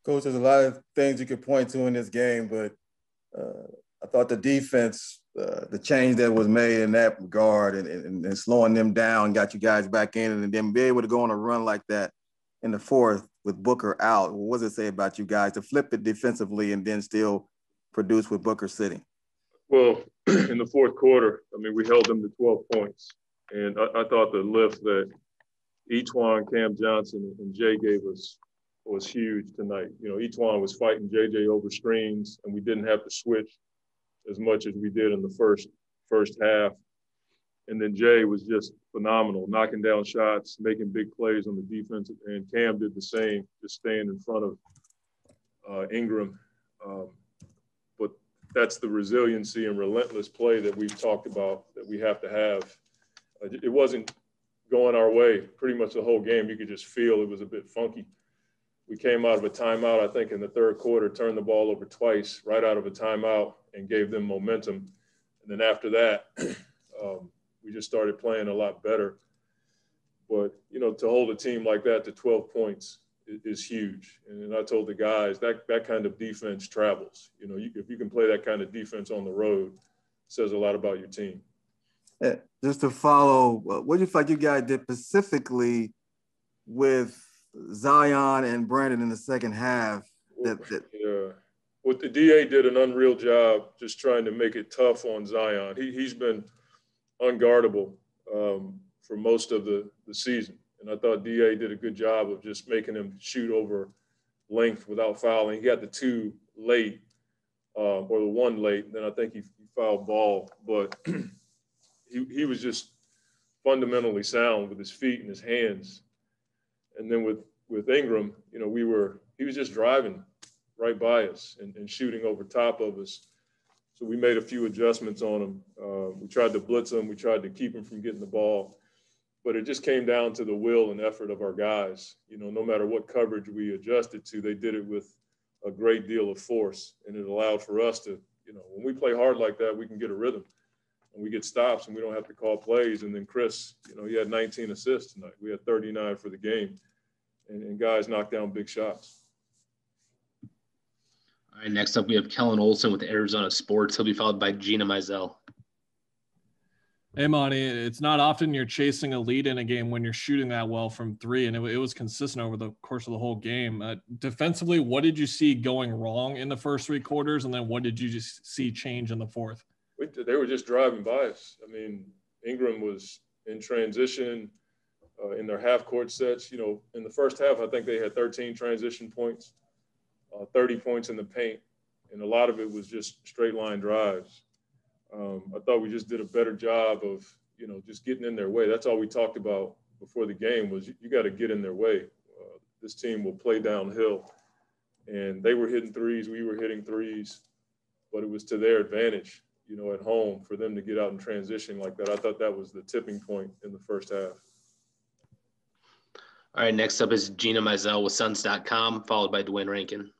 Coach, there's a lot of things you could point to in this game, but I thought the defense, the change that was made in that regard and slowing them down got you guys back in, and then be able to go on a run like that in the fourth with Booker out. What does it say about you guys to flip it defensively and then still produce with Booker sitting? Well, in the fourth quarter, I mean, we held them to 12 points. And I thought the lift that Etuan, Cam Johnson, and Jay gave us was huge tonight. You know, Etuan was fighting JJ over screens, and we didn't have to switch as much as we did in the first half. And then Jay was just phenomenal, knocking down shots, making big plays on the defense. And Cam did the same, just staying in front of Ingram. But that's the resiliency and relentless play that we've talked about that we have to have. It wasn't going our way pretty much the whole game. You could just feel it was a bit funky. We came out of a timeout, I think, in the third quarter, turned the ball over twice right out of a timeout and gave them momentum. And then after that, we just started playing a lot better. But, you know, to hold a team like that to 12 points is huge. And I told the guys that kind of defense travels. You know, if you can play that kind of defense on the road, it says a lot about your team. Yeah, just to follow, what do you feel like you guys did specifically with Zion and Brandon in the second half? Yeah. Well, the DA did an unreal job just trying to make it tough on Zion. He's been unguardable for most of the season. And I thought DA did a good job of just making him shoot over length without fouling. He got the two late, or the one late, and then I think he fouled ball. But he was just fundamentally sound with his feet and his hands. And then with Ingram, you know, he was just driving right by us and shooting over top of us. So we made a few adjustments on him. We tried to blitz him. We tried to keep him from getting the ball. But it just came down to the will and effort of our guys. You know, no matter what coverage we adjusted to, they did it with a great deal of force. And it allowed for us to, you know, when we play hard like that, we can get a rhythm. And we get stops and we don't have to call plays. And then Chris, you know, he had 19 assists tonight. We had 39 for the game. And guys knocked down big shots. All right, next up we have Kellen Olson with Arizona Sports. He'll be followed by Gina Mizell. Hey, Monty, it's not often you're chasing a lead in a game when you're shooting that well from three, and it was consistent over the course of the whole game. Defensively, what did you see going wrong in the first three quarters, and then what did you just see change in the fourth? They were just driving by us. I mean, Ingram was in transition in their half-court sets. You know, in the first half, I think they had 13 transition points, 30 points in the paint, and a lot of it was just straight-line drives. I thought we just did a better job of, you know, just getting in their way. That's all we talked about before the game was you got to get in their way. This team will play downhill. And they were hitting threes, we were hitting threes, but it was to their advantage, you know, at home for them to get out and transition like that. I thought that was the tipping point in the first half. All right, next up is Gina Mizell with Suns.com, followed by Dwayne Rankin.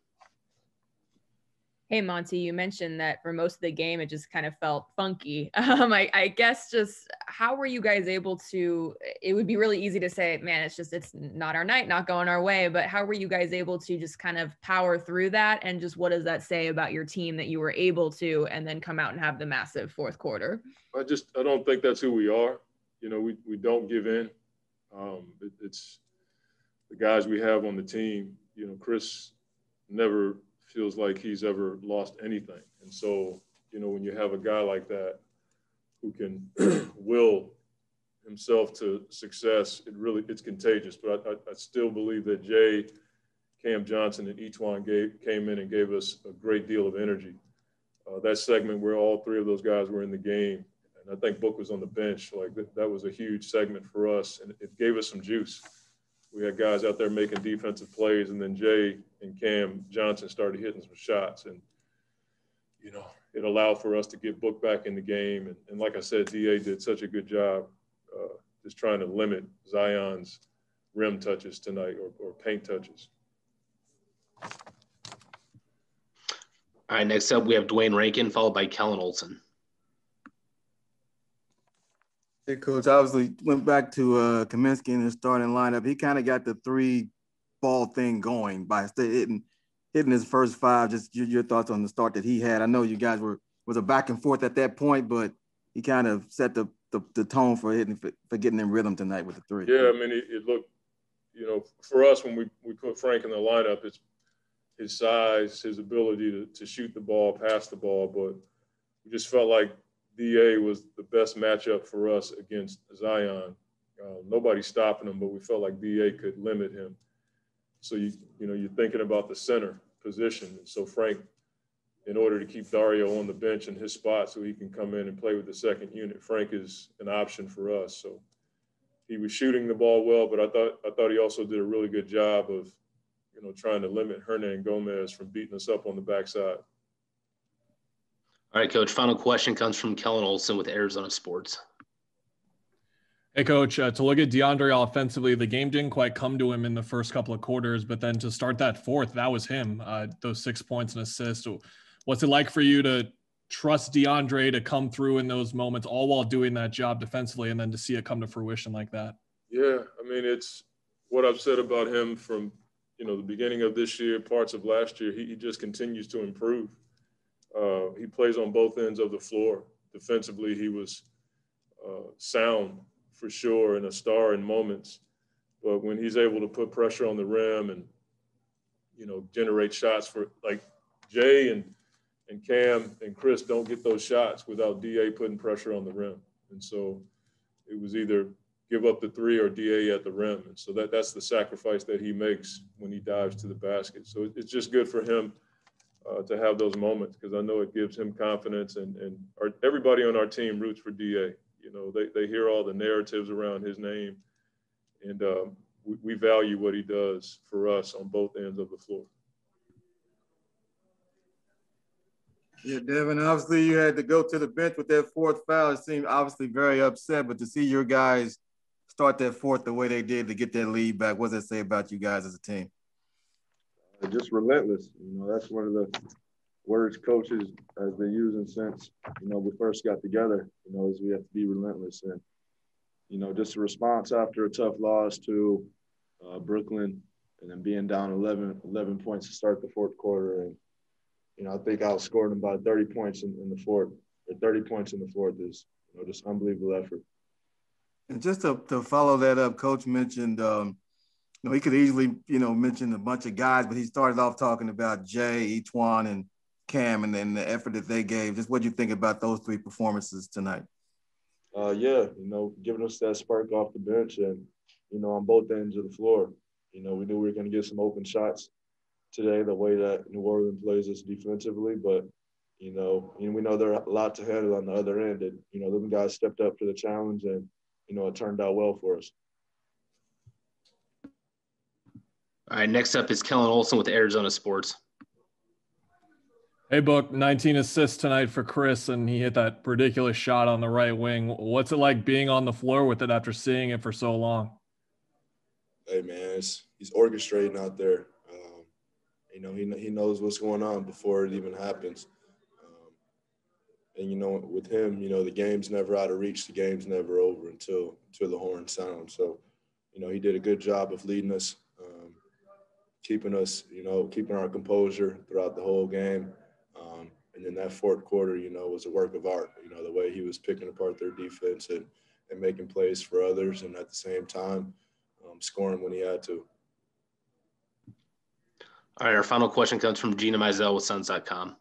Hey, Monty, you mentioned that for most of the game, it just kind of felt funky. I guess just how were you guys able to, it would be really easy to say, man, it's not our night, not going our way, but how were you guys able to just kind of power through that? And just what does that say about your team that you were able to, and then come out and have the massive fourth quarter? I don't think that's who we are. You know, we don't give in. It's the guys we have on the team. You know, Chris never feels like he's ever lost anything. And so, you know, when you have a guy like that who can will himself to success, it's contagious. But I still believe that Jay, Cam Johnson, and Etuan came in and gave us a great deal of energy. That segment where all three of those guys were in the game, and I think Book was on the bench, like that was a huge segment for us, and it gave us some juice. We had guys out there making defensive plays, and then Jay and Cam Johnson started hitting some shots. And, you know, it allowed for us to get Book back in the game. And like I said, DA did such a good job just trying to limit Zion's rim touches tonight or paint touches. All right, next up we have Dwayne Rankin, followed by Kellen Olson. Hey, Coach, obviously went back to Kaminsky in the starting lineup. He kind of got the three-ball thing going by hitting hitting his first five, just your thoughts on the start that he had. I know you guys was a back and forth at that point, but he kind of set the tone for getting in rhythm tonight with the three. Yeah, I mean, it looked, for us when we put Frank in the lineup, it's his size, his ability to shoot the ball, pass the ball, but we just felt like DA was the best matchup for us against Zion. Nobody's stopping him, but we felt like DA could limit him. So you're thinking about the center position. And so Frank, in order to keep Dario on the bench in his spot so he can come in and play with the second unit, Frank is an option for us. So he was shooting the ball well, but I thought he also did a really good job of, trying to limit Hernangomez from beating us up on the backside. All right, Coach. Final question comes from Kellen Olson with Arizona Sports. Hey, Coach, to look at DeAndre offensively, the game didn't quite come to him in the first couple of quarters, but then to start that fourth, that was him, those 6 points and assists. What's it like for you to trust DeAndre to come through in those moments, all while doing that job defensively, and then to see it come to fruition like that? Yeah, I mean, it's what I've said about him from, the beginning of this year, parts of last year. He just continues to improve. He plays on both ends of the floor. Defensively, he was sound for sure and a star in moments. But when he's able to put pressure on the rim and, generate shots for like Jay and Cam and Chris don't get those shots without DA putting pressure on the rim. And so it was either give up the three or DA at the rim. And so that's the sacrifice that he makes when he dives to the basket. So it's just good for him to have those moments because I know it gives him confidence and everybody on our team roots for DA. They hear all the narratives around his name and we value what he does for us on both ends of the floor. Yeah, Devin, obviously you had to go to the bench with that fourth foul. It seemed obviously very upset, but to see your guys start that fourth the way they did to get that lead back, what does that say about you guys as a team? Just relentless. That's one of the words coaches has been using since, we first got together, is we have to be relentless. And, just a response after a tough loss to Brooklyn and then being down 11 points to start the fourth quarter. And, I think I outscored them by 30 points in the fourth. Or 30 points in the fourth is, just unbelievable effort. And just to follow that up, Coach mentioned, he could easily, mention a bunch of guys, but he started off talking about Jay, Etuan, and Cam, and then the effort that they gave. Just what do you think about those three performances tonight? Giving us that spark off the bench and, on both ends of the floor. We knew we were going to get some open shots today, the way that New Orleans plays us defensively, but, we know there are a lot to handle on the other end. And, them guys stepped up to the challenge and, it turned out well for us. All right, next up is Kellen Olson with Arizona Sports. Hey, Book, 19 assists tonight for Chris, and he hit that ridiculous shot on the right wing. What's it like being on the floor with it after seeing it for so long? Hey, man, he's orchestrating out there. He knows what's going on before it even happens. With him, the game's never out of reach. The game's never over until the horn sounds. So, he did a good job of leading us, keeping us, keeping our composure throughout the whole game. And then that fourth quarter, was a work of art, the way he was picking apart their defense and making plays for others and at the same time scoring when he had to. All right, our final question comes from Gina Mizell with Suns.com.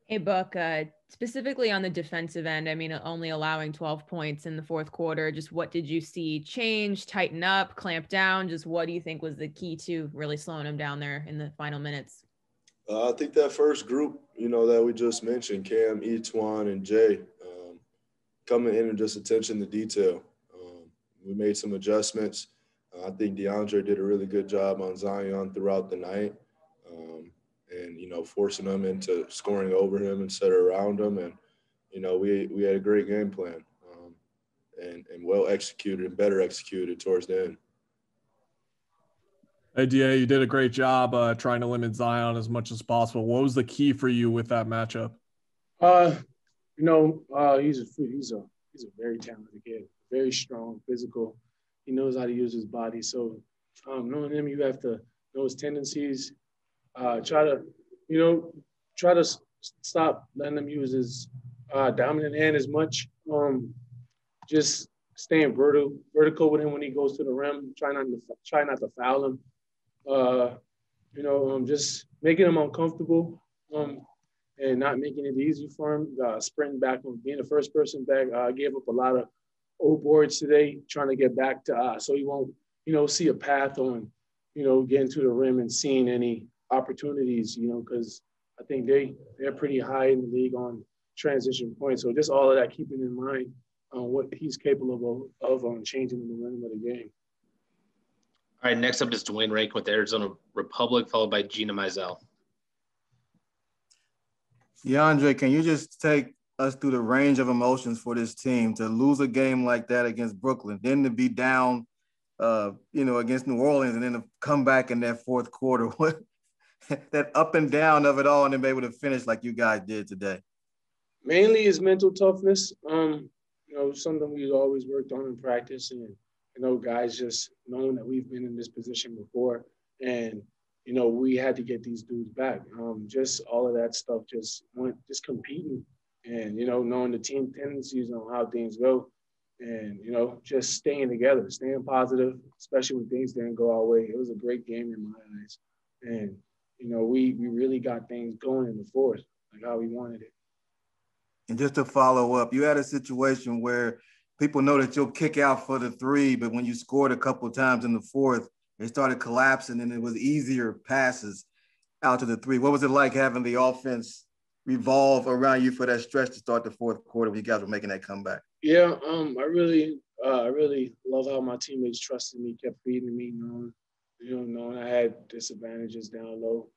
Hey, Buck, specifically on the defensive end, only allowing 12 points in the fourth quarter. Just what did you see change, tighten up, clamp down? Just what do you think was the key to really slowing them down there in the final minutes? I think that first group, that we just mentioned, Cam, Etuan, and Jay, coming in and just attention to detail. We made some adjustments. I think DeAndre did a really good job on Zion throughout the night. And, forcing them into scoring over him instead of around him. And, we had a great game plan and well executed and better executed towards the end. Hey, DA, you did a great job trying to limit Zion as much as possible. What was the key for you with that matchup? He's a very talented kid, very strong, physical. He knows how to use his body. So knowing him, you have to those tendencies. Try to stop letting them use his dominant hand as much. Just staying vertical with him when he goes to the rim. Try not to foul him. Just making him uncomfortable and not making it easy for him. Sprinting back, being the first person back. Gave up a lot of old boards today, trying to get back to so he won't, see a path on, getting to the rim and seeing any opportunities, because I think they're pretty high in the league on transition points. So just all of that, keeping in mind what he's capable of on changing the momentum of the game. All right, next up is Dwayne Rankin with the Arizona Republic, followed by Gina Mizell. DeAndre, can you just take us through the range of emotions for this team to lose a game like that against Brooklyn, then to be down, against New Orleans, and then to come back in that fourth quarter? What that up and down of it all, and then be able to finish like you guys did today? Mainly is mental toughness. Something we've always worked on in practice, and guys just knowing that we've been in this position before, and we had to get these dudes back. Just all of that stuff, just competing, and knowing the team tendencies on how things go, and just staying together, staying positive, especially when things didn't go our way. It was a great game in my eyes, and we really got things going in the fourth, like how we wanted it. And just to follow up, you had a situation where people know that you'll kick out for the three, but when you scored a couple of times in the fourth, it started collapsing and it was easier passes out to the three. What was it like having the offense revolve around you for that stretch to start the fourth quarter when you guys were making that comeback? Yeah, I really love how my teammates trusted me, kept feeding me, knowing I had disadvantages down low.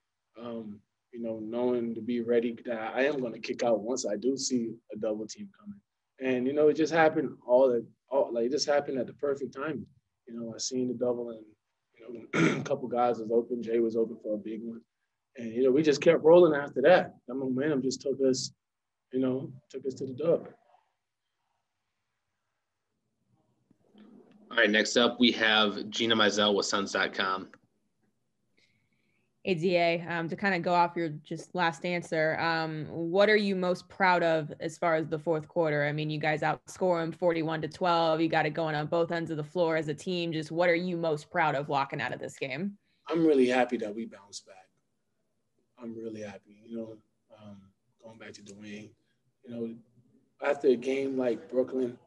Knowing to be ready that I am going to kick out once I do see a double team coming. And, it just happened it just happened at the perfect time. I seen the double and, a couple guys was open. Jay was open for a big one. And, we just kept rolling after that. That momentum just took us to the dub. All right, next up we have Gina Mizell with Suns.com. ADA, to kind of go off your just last answer, what are you most proud of as far as the fourth quarter? I mean, you guys outscore them 41-12. You got it going on both ends of the floor as a team. Just what are you most proud of walking out of this game? I'm really happy that we bounced back. I'm really happy. Going back to Dwayne, after a game like Brooklyn,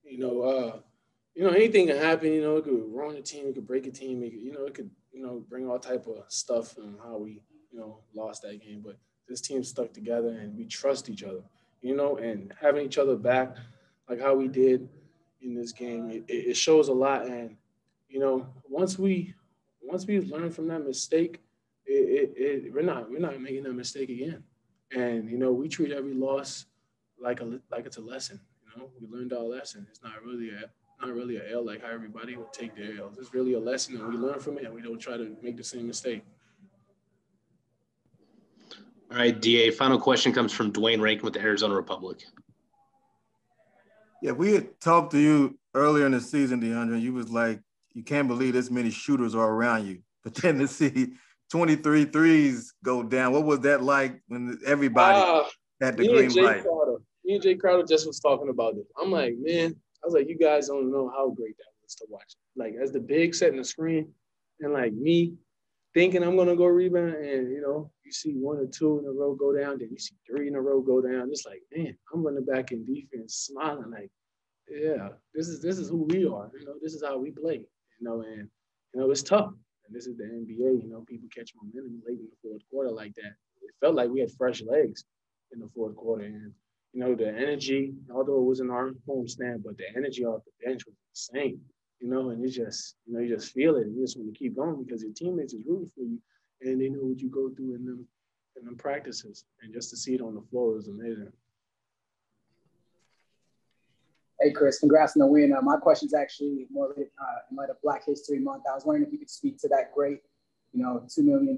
anything can happen. It could ruin a team, it could break a team, it could bring all type of stuff and how we, lost that game. But this team stuck together and we trust each other, and having each other back like how we did in this game, it shows a lot. And, once we learn from that mistake, we're not making that mistake again. And, we treat every loss like it's a lesson. We learned our lesson. It's not really a L like how everybody would take their L's. It's really a lesson, and we learn from it, and we don't try to make the same mistake. All right, DA, final question comes from Dwayne Rankin with the Arizona Republic. Yeah, we had talked to you earlier in the season, DeAndre. You was like, you can't believe this many shooters are around you. But then to see 23 threes go down, what was that like when everybody had the green light? Me and Jay Crowder just was talking about it. I'm like, man, I was like, you guys don't know how great that was to watch. Like, as the big setting the screen and, like, me thinking I'm going to go rebound and, you see 1 or 2 in a row go down, then you see 3 in a row go down. It's like, man, I'm running back in defense smiling like, yeah, this is who we are. This is how we play, and, it's tough. And this is the NBA, people catch momentum late in the fourth quarter like that. It felt like we had fresh legs in the fourth quarter. And, the energy, although it wasn't our home stand, but the energy off the bench was insane, and you just feel it. And you just want to keep going because your teammates is rooting for you and they know what you go through in them practices. And just to see it on the floor was amazing. Hey, Chris, congrats on the win. My question is actually more in light of Black History Month. I was wondering if you could speak to that great, $2 million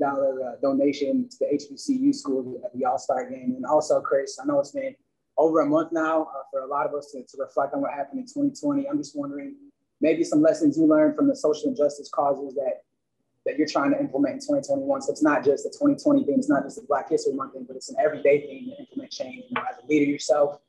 donation to the HBCU school at the All-Star game. And also, Chris, I know it's been over a month now for a lot of us to reflect on what happened in 2020. I'm just wondering maybe some lessons you learned from the social injustice causes that that you're trying to implement in 2021. So it's not just a 2020 thing. It's not just a Black History Month thing, but it's an everyday thing to implement change, you know, as a leader yourself,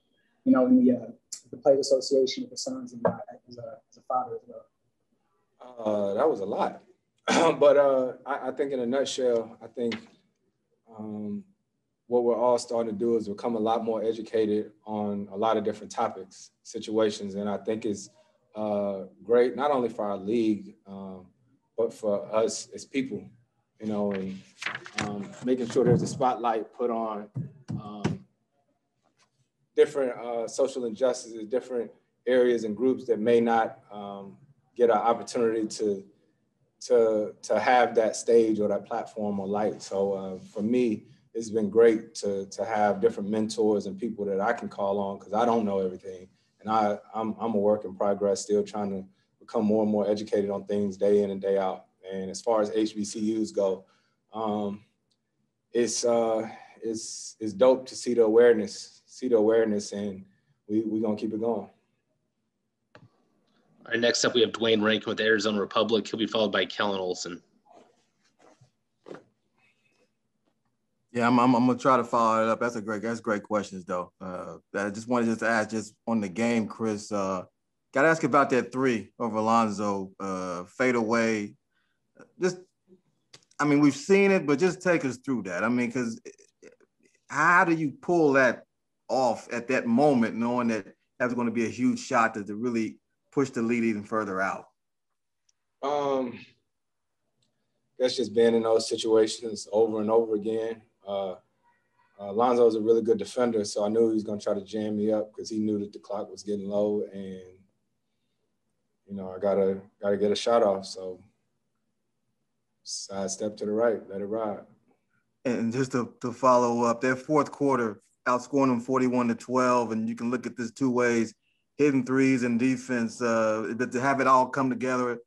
you know, in the Players Association with the Sons, and as a father as well. That was a lot. But I think in a nutshell, I think what we're all starting to do is become a lot more educated on a lot of different topics, situations. And I think it's great, not only for our league, but for us as people, you know, and making sure there's a spotlight put on different social injustices, different areas and groups that may not get an opportunity to have that stage or that platform or light. So for me, it's been great to have different mentors and people that I can call on, because I don't know everything. And I'm a work in progress, still trying to become more and more educated on things day in and day out. And as far as HBCUs go, it's dope to see the awareness, and we're gonna keep it going. All right, next up we have Dwayne Rankin with Arizona Republic. He'll be followed by Kellen Olson. Yeah, I'm gonna try to follow it up. That's great questions though. I just wanted to ask just on the game, Chris. Got to ask about that three over Alonzo fade away. We've seen it, but just take us through that. I mean, because how do you pull that off at that moment, knowing that that's going to be a huge shot to really push the lead even further out? That's just being in those situations over and over again. Lonzo is a really good defender, so I knew he was going to try to jam me up because he knew that the clock was getting low, and you know I gotta get a shot off. So side step to the right, let it ride. And just to follow up, that fourth quarter, outscoring them 41-12, and you can look at this two ways: hitting threes and defense. But to have it all come together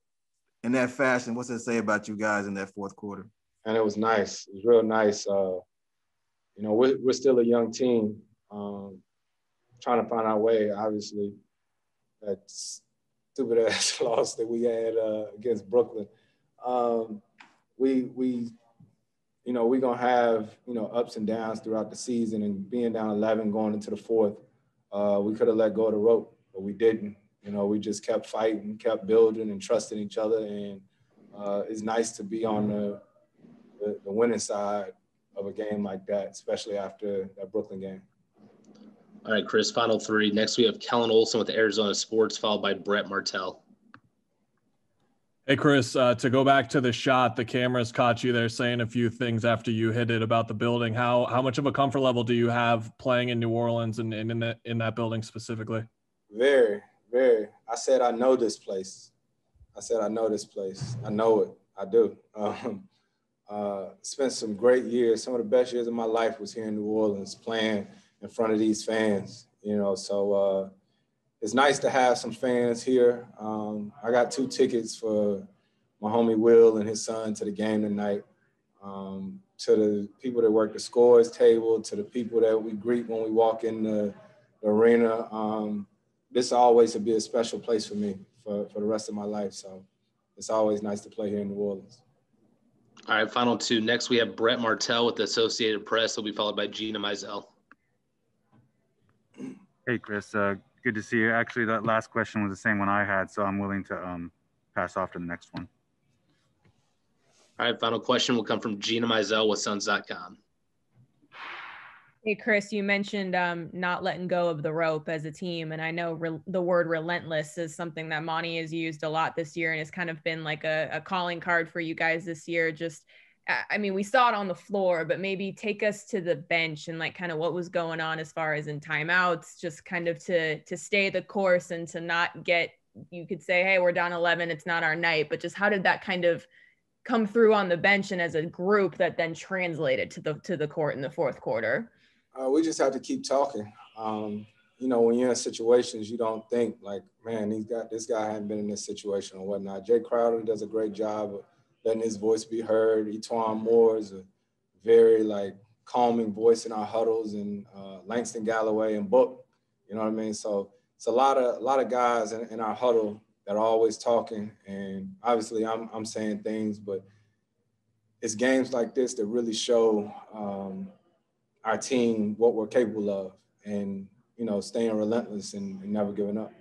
in that fashion, what's that say about you guys in that fourth quarter? And it was nice. It was real nice. You know, we're still a young team, trying to find our way. Obviously, that stupid ass loss that we had against Brooklyn. We're gonna have ups and downs throughout the season, and being down 11 going into the fourth, we could have let go of the rope, but we didn't. You know, we just kept fighting, kept building, and trusting each other. And it's nice to be on the winning side of a game like that, especially after that Brooklyn game. All right, Chris, final three. Next, we have Kellen Olson with Arizona Sports, followed by Brett Martell. Hey, Chris, to go back to the shot, the cameras caught you there saying a few things after you hit it about the building. How much of a comfort level do you have playing in New Orleans and in that building specifically? Very, very. I said I know this place. I know it. I do. Spent some great years. Some of the best years of my life was here in New Orleans, playing in front of these fans. So it's nice to have some fans here. I got 2 tickets for my homie Will and his son to the game tonight. To the people that work the scores table, to the people that we greet when we walk in the arena. This always will be a special place for me for the rest of my life. So it's always nice to play here in New Orleans. All right, final 2. Next, we have Brett Martell with the Associated Press. He'll be followed by Gina Mizell. Hey, Chris. Good to see you. Actually, that last question was the same one I had, so I'm willing to pass off to the next one. All right, final question will come from Gina Mizell with Suns.com. Hey, Chris, you mentioned not letting go of the rope as a team. And I know the word relentless is something that Monty has used a lot this year and has kind of been like a calling card for you guys this year. We saw it on the floor, but maybe take us to the bench and like kind of what was going on as far as in timeouts, just kind of to stay the course and to not get, you could say, hey, we're down 11, it's not our night, but just how did that kind of come through on the bench and as a group that then translated to the court in the fourth quarter? We just have to keep talking. When you're in situations, you don't think like, man, this guy hadn't been in this situation or whatnot. Jay Crowder does a great job of letting his voice be heard. Etwan Moore is a very calming voice in our huddles, and Langston Galloway and Book. You know what I mean? So it's a lot of guys in our huddle that are always talking. And obviously I'm saying things, but it's games like this that really show our team what we're capable of, and, you know, staying relentless and never giving up.